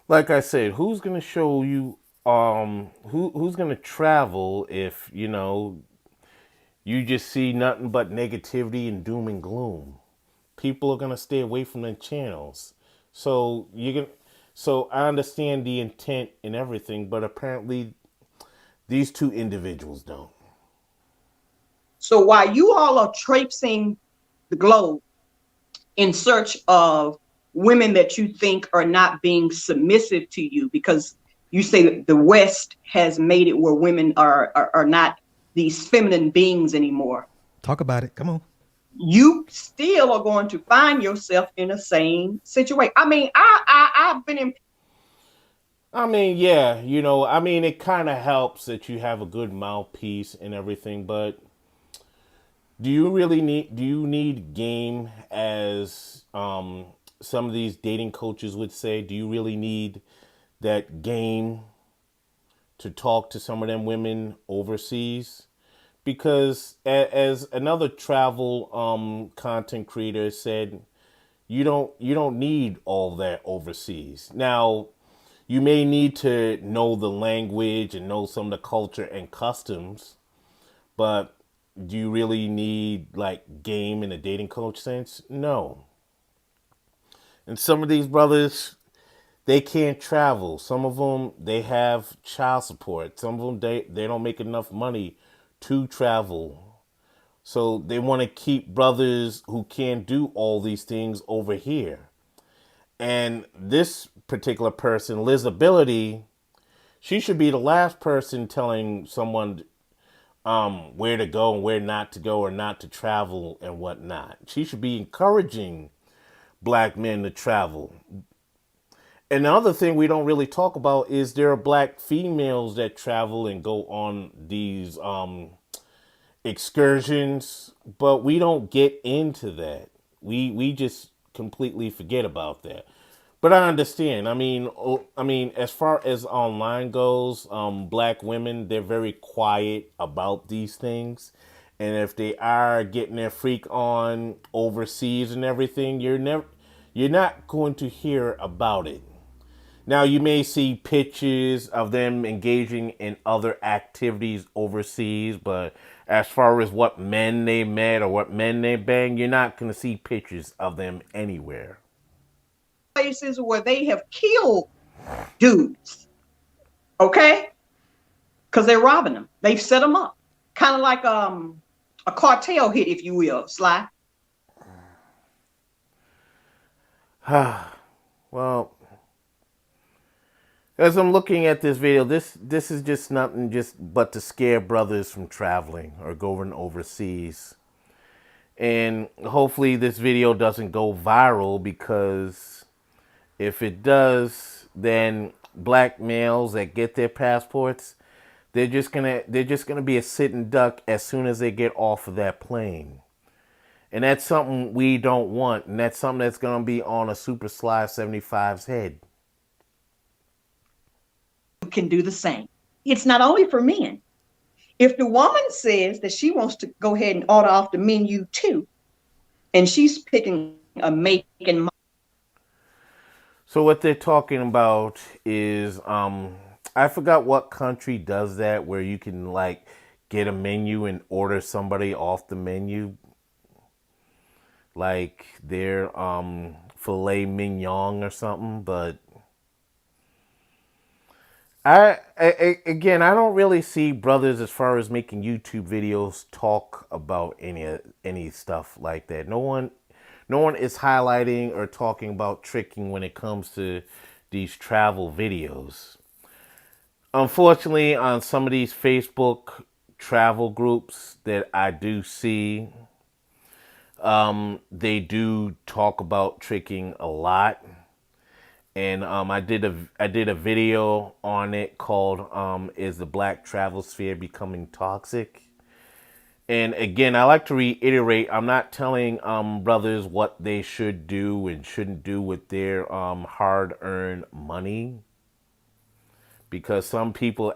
Like I said, who's gonna show you who's gonna travel if, you just see nothing but negativity and doom and gloom? People are gonna stay away from the channels. So you can so I understand the intent and everything, but apparently these two individuals don't. So while you all are traipsing the globe in search of women that you think are not being submissive to you, because you say that the West has made it where women are not these feminine beings anymore, Talk about it. Come on. you still are going to find yourself in the same situation. I mean, I've been in. I mean, yeah, it kind of helps that you have a good mouthpiece and everything, but do you need game as some of these dating coaches would say? Do you really need that game to talk to some of them women overseas? Because as another travel content creator said, you don't need all that overseas. Now, you may need to know the language and know some of the culture and customs, but do you really need like game in a dating coach sense? No. And some of these brothers, they can't travel. Some of them, they have child support. Some of them, they don't make enough money to travel. So they want to keep brothers who can't do all these things over here. And this particular person, Lizability, she should be the last person telling someone where to go and where not to go or not to travel and whatnot. She should be encouraging black men to travel. And the other thing we don't really talk about is there are black females that travel and go on these excursions, but we don't get into that. We just completely forget about that. But I understand. I mean, as far as online goes, black women, they're very quiet about these things, and if they are getting their freak on overseas and everything, you're not going to hear about it. Now, you may see pictures of them engaging in other activities overseas, but as far as what men they met or what men they banged, you're not going to see pictures of them anywhere. Places where they have killed dudes, okay? Because they're robbing them. They've set them up, kind of like a cartel hit, if you will, Sly. Well, as I'm looking at this video, this is just nothing just but to scare brothers from traveling or going overseas. And hopefully this video doesn't go viral, because if it does, then black males that get their passports, they're just gonna be a sitting duck as soon as they get off of that plane. And that's something we don't want, and that's something that's gonna be on a SupaSly75's head. You can do the same. It's not only for men. If the woman says that she wants to go ahead and order off the menu too, and she's picking a make and model. So what they're talking about is I forgot what country does that, where you can like get a menu and order somebody off the menu, like their filet mignon or something. But again, I don't really see brothers as far as making YouTube videos talk about any stuff like that. No one is highlighting or talking about tricking when it comes to these travel videos. Unfortunately, on some of these Facebook travel groups that I do see, they do talk about tricking a lot. And I did a video on it called "Is the Black Travel Sphere Becoming Toxic?" And again, I like to reiterate, I'm not telling brothers what they should do and shouldn't do with their hard-earned money, because some people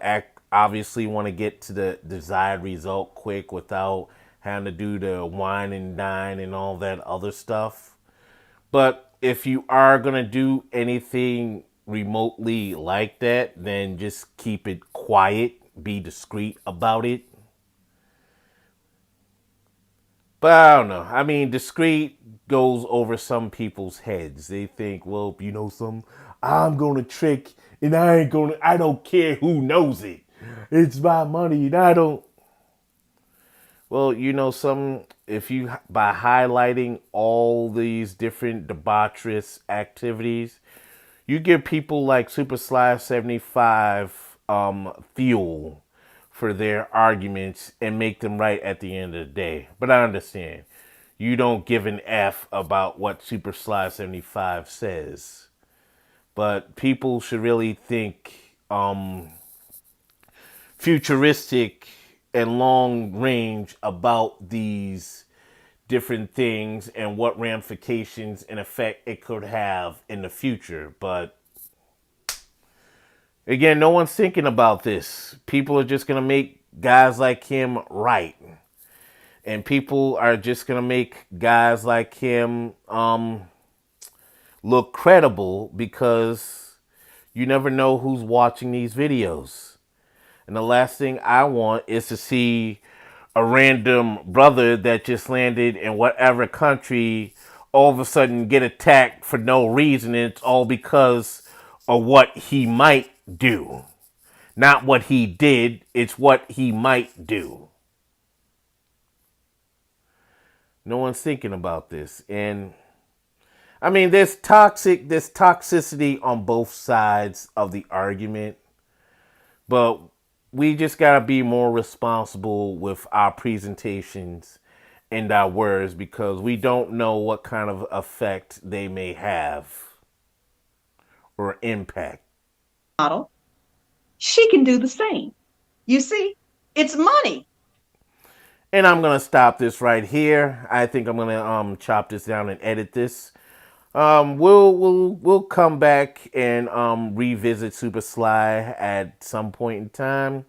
obviously want to get to the desired result quick without having to do the wine and dine and all that other stuff. But if you are going to do anything remotely like that, then just keep it quiet, be discreet about it. But I don't know. I mean, discreet goes over some people's heads. They think, well, you know something? I'm gonna trick and I don't care who knows it. It's my money and I don't. Well, you know, if you, by highlighting all these different debaucherous activities, you give people like SupaSly75 fuel for their arguments and make them right at the end of the day. But I understand. You don't give an F about what SupaSly75 says. But people should really think futuristic and long range about these different things and what ramifications and effect it could have in the future. But again, no one's thinking about this. People are just going to make guys like him right. And people are just going to make guys like him look credible because you never know who's watching these videos. And the last thing I want is to see a random brother that just landed in whatever country all of a sudden get attacked for no reason. And it's all because of what he might do. Not what he did, it's what he might do. No one's thinking about this. And I mean, there's toxicity on both sides of the argument. But we just got to be more responsible with our presentations and our words because we don't know what kind of effect they may have or impact. Model, she can do the same. You see, it's money. And I'm going to stop this right here. I think I'm going to chop this down and edit this. We'll come back and revisit Supasly at some point in time.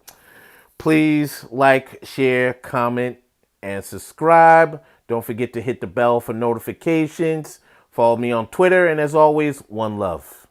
Please like, share, comment, and subscribe. Don't forget to hit the bell for notifications. Follow me on Twitter, and as always, one love.